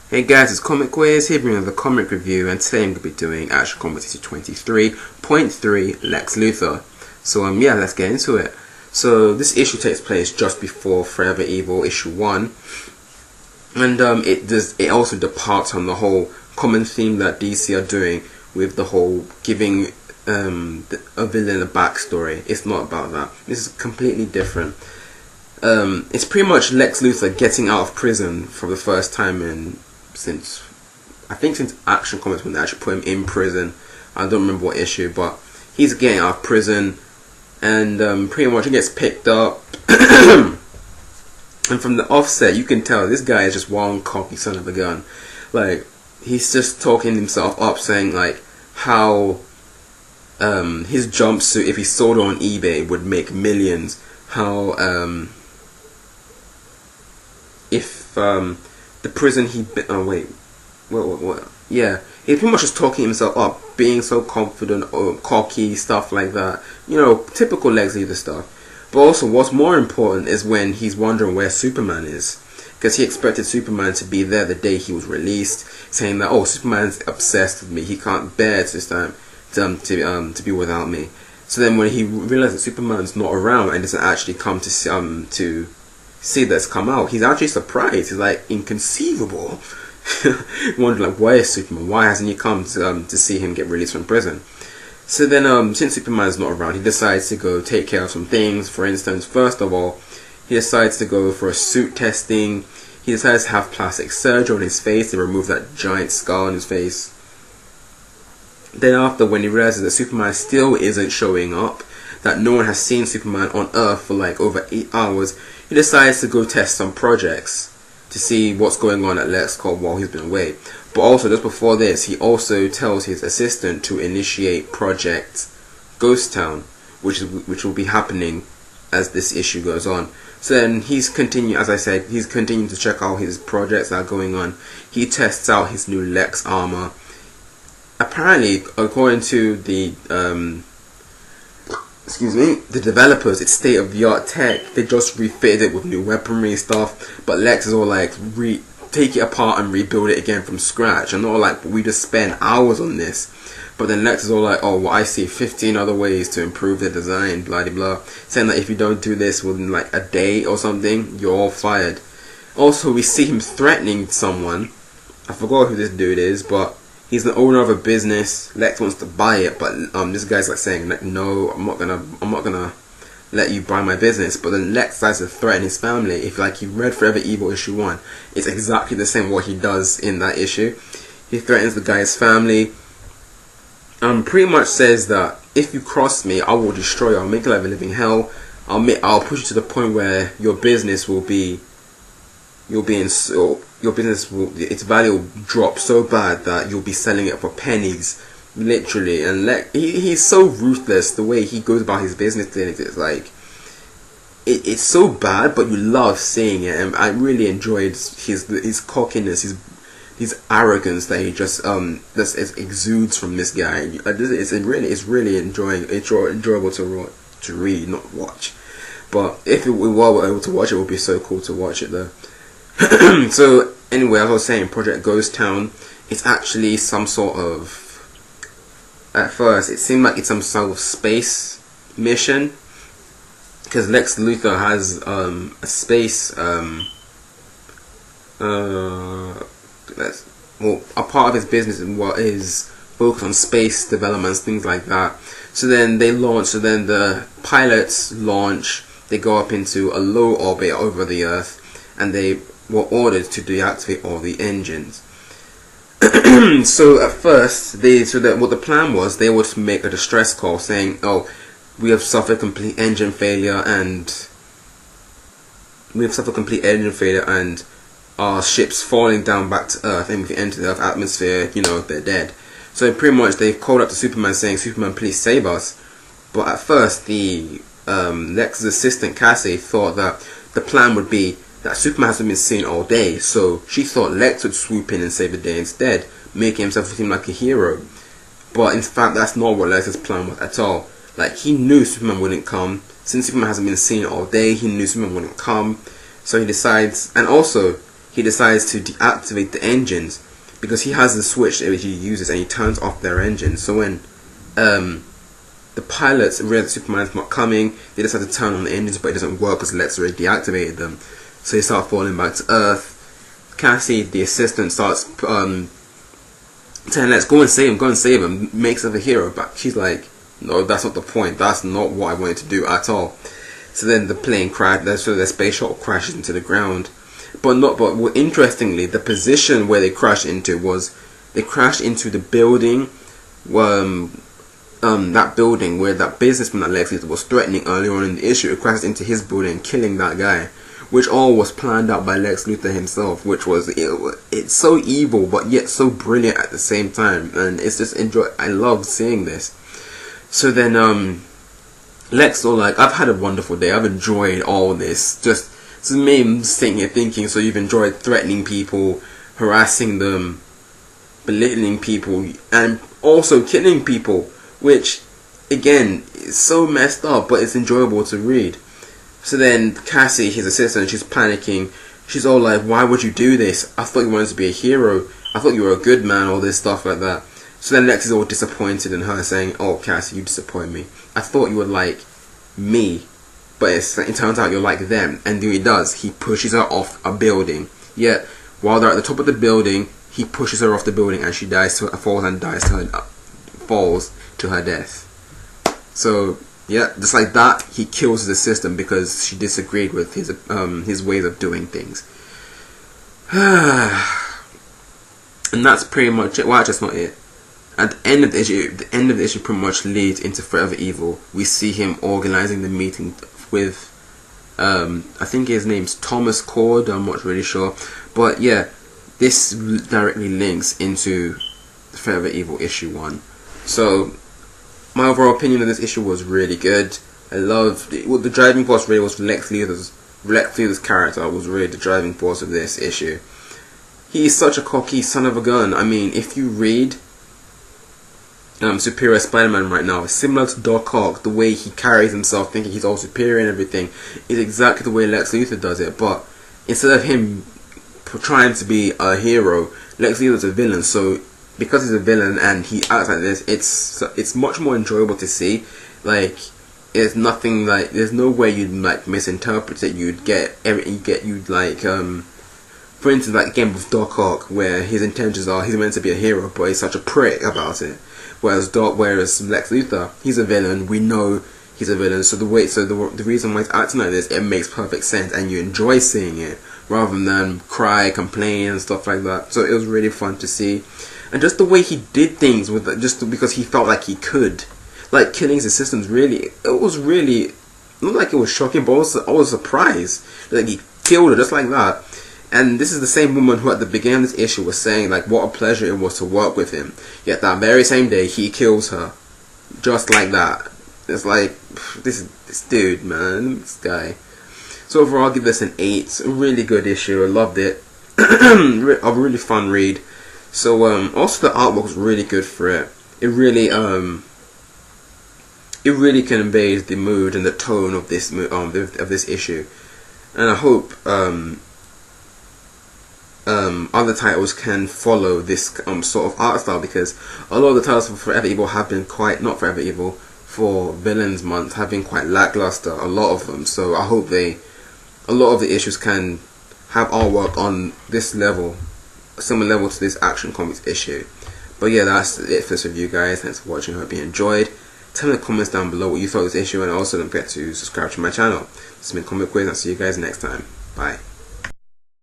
Hey guys, it's Comic Quiz here bringing the comic review, and today I'm going to be doing Action Comics issue 23.3 Lex Luther. So yeah, let's get into it. So this issue takes place just before Forever Evil issue 1, and it also departs from the whole common theme that DC are doing with the whole giving a villain a backstory. It's not about that. This is completely different. It's pretty much Lex Luthor getting out of prison for the first time since Action Comics, when they actually put him in prison. I don't remember what issue, but he's getting out of prison, and pretty much he gets picked up. And from the offset, you can tell this guy is just one cocky son of a gun. Like, he's just talking himself up, saying like how his jumpsuit, if he sold it on eBay, would make millions. How if the prison yeah, he's pretty much just talking himself up, being so confident or cocky, stuff like that. You know, typical Lex Luthor stuff. But also, what's more important is when he's wondering where Superman is, because he expected Superman to be there the day he was released, saying that, oh, Superman's obsessed with me, he can't bear this time to be without me. So then when he realizes that Superman's not around and doesn't actually come to see that's come out, he's actually surprised. He's like, inconceivable. Wondering like, where is Superman? Why hasn't he come to see him get released from prison? So then since Superman's not around, he decides to go take care of some things. For instance, first of all, he decides to go for a suit testing. He decides to have plastic surgery on his face to remove that giant scar on his face. Then after, when he realizes that Superman still isn't showing up, that no one has seen Superman on Earth for like over 8 hours, he decides to go test some projects to see what's going on at LexCorp while he's been away. But also, just before this, he also tells his assistant to initiate Project Ghost Town, which will be happening as this issue goes on. So then he's continuing to check out his projects that are going on. He tests out his new Lex armor. Apparently, according to the the developers, it's state-of-the-art tech. They just refitted it with new weaponry stuff, but Lex is all like, take it apart and rebuild it again from scratch, and all like, we just spent hours on this. But then Lex is all like, oh, well, I see 15 other ways to improve the design, blah blah blah, saying that if you don't do this within like a day or something, you're all fired. Also, we see him threatening someone. I forgot who this dude is, but he's the owner of a business. Lex wants to buy it, but this guy's like saying like, no, I'm not gonna let you buy my business. But then Lex decides to threaten his family. If like you read Forever Evil issue 1, it's exactly the same what he does in that issue. He threatens the guy's family. Pretty much says that if you cross me, I will destroy you. I'll make your life a living hell. I'll push you to the point where your business will be. Your business will, its value will drop so bad that you'll be selling it for pennies, literally. And he's so ruthless the way he goes about his business. It's like, it's so bad, but you love seeing it. And I really enjoyed his cockiness, his arrogance that he just exudes from this guy. It's really enjoyable to read, not watch. But if we were able to watch it, it would be so cool to watch it though. So anyway, as I was saying, Project Ghost Town, it's actually some sort of, at first it seemed like it's some sort of space mission, because Lex Luthor has a space a part of his business is focused on space developments, things like that. So then the pilots launch, they go up into a low orbit over the Earth, and they were ordered to deactivate all the engines. So at first, what the plan was, they would make a distress call saying, oh, we have suffered complete engine failure and our ship's falling down back to Earth, and if we enter the Earth atmosphere, you know, they're dead. So pretty much they've called up to Superman saying, Superman, please save us. But at first, the Lex's assistant Cassie thought that the plan would be that Superman hasn't been seen all day, so she thought Lex would swoop in and save the day instead, making himself seem like a hero. But in fact, that's not what Lex's plan was at all. Like, he knew Superman wouldn't come. Since Superman hasn't been seen all day, he knew Superman wouldn't come. So he decides, and also, he decides to deactivate the engines because he has a switch which he uses and he turns off their engines. So when the pilots realize Superman's not coming, they decide to turn on the engines, but it doesn't work because Lex already deactivated them. So they start falling back to Earth. Cassie, the assistant, starts telling Lex, go and save him, makes her the hero. But she's like, no, that's not the point. That's not what I wanted to do at all. So then the plane crashed. So the space shuttle crashes into the ground. But interestingly, the position where they crashed into was they crashed into the building, that building where that businessman that Lex Luther was threatening earlier on in the issue. It crashed into his building, killing that guy, which all was planned out by Lex Luther himself. Which was it's so evil, but yet so brilliant at the same time, and it's just I love seeing this. So then Lex all like, I've had a wonderful day. I've enjoyed all this. Just me sitting here thinking, so you've enjoyed threatening people, harassing them, belittling people, and also killing people, which again is so messed up, but it's enjoyable to read. So then Cassie, his assistant, she's panicking. She's all like, why would you do this? I thought you wanted to be a hero. I thought you were a good man, all this stuff like that. So then Lex is all disappointed in her, saying, oh, Cassie, you disappoint me. I thought you were like me, but it turns out you're like them. And he does. He pushes her off a building. Yet, while they're at the top of the building, he pushes her off the building and she falls to her death. So, yeah, just like that, he kills the system because she disagreed with his ways of doing things. And that's pretty much it. Well, that's not it. At the end of the issue pretty much leads into Forever Evil. We see him organizing the meeting with, I think his name's Thomas Cord, I'm not really sure. But yeah, this directly links into Forever Evil issue 1. So, my overall opinion of this issue was really good. I loved it. Well, the driving force really was Lex Luthor's character was really the driving force of this issue. He's such a cocky son of a gun. I mean, if you read Superior Spider-Man right now, similar to Doc Ock, the way he carries himself, thinking he's all superior and everything, is exactly the way Lex Luthor does it. But instead of him trying to be a hero, Lex Luthor's a villain. So because he's a villain and he acts like this, it's much more enjoyable to see. Like, it's nothing like, there's no way you'd like misinterpret it. For instance, like again with Doc Ock, where his intentions are he's meant to be a hero, but he's such a prick about it. Whereas Lex Luthor, he's a villain. We know he's a villain. So the reason why he's acting like this, it makes perfect sense, and you enjoy seeing it rather than cry, complain, and stuff like that. So it was really fun to see, and just the way he did things with it, just because he felt like he could, like killing his assistants. Really, it was really not like it was shocking, but I was surprised that he killed her just like that. And this is the same woman who at the beginning of this issue was saying like what a pleasure it was to work with him. Yet that very same day he kills her. Just like that. It's like, this dude, man. This guy. So overall I'll give this an 8. It's a really good issue. I loved it. A really fun read. So also the artwork was really good for it. It really conveys the mood and the tone of this issue. And I hope other titles can follow this sort of art style, because a lot of the titles for Forever Evil have been quite, not Forever Evil, for Villains Month have been quite lackluster, a lot of them. So I hope a lot of the issues can have artwork on this level, a similar level to this Action Comics issue. But yeah, that's it for this review, guys. Thanks for watching. Hope you enjoyed. Tell me in the comments down below what you thought of this issue, and also don't forget to subscribe to my channel. This has been Comic Quiz, and I'll see you guys next time. Bye.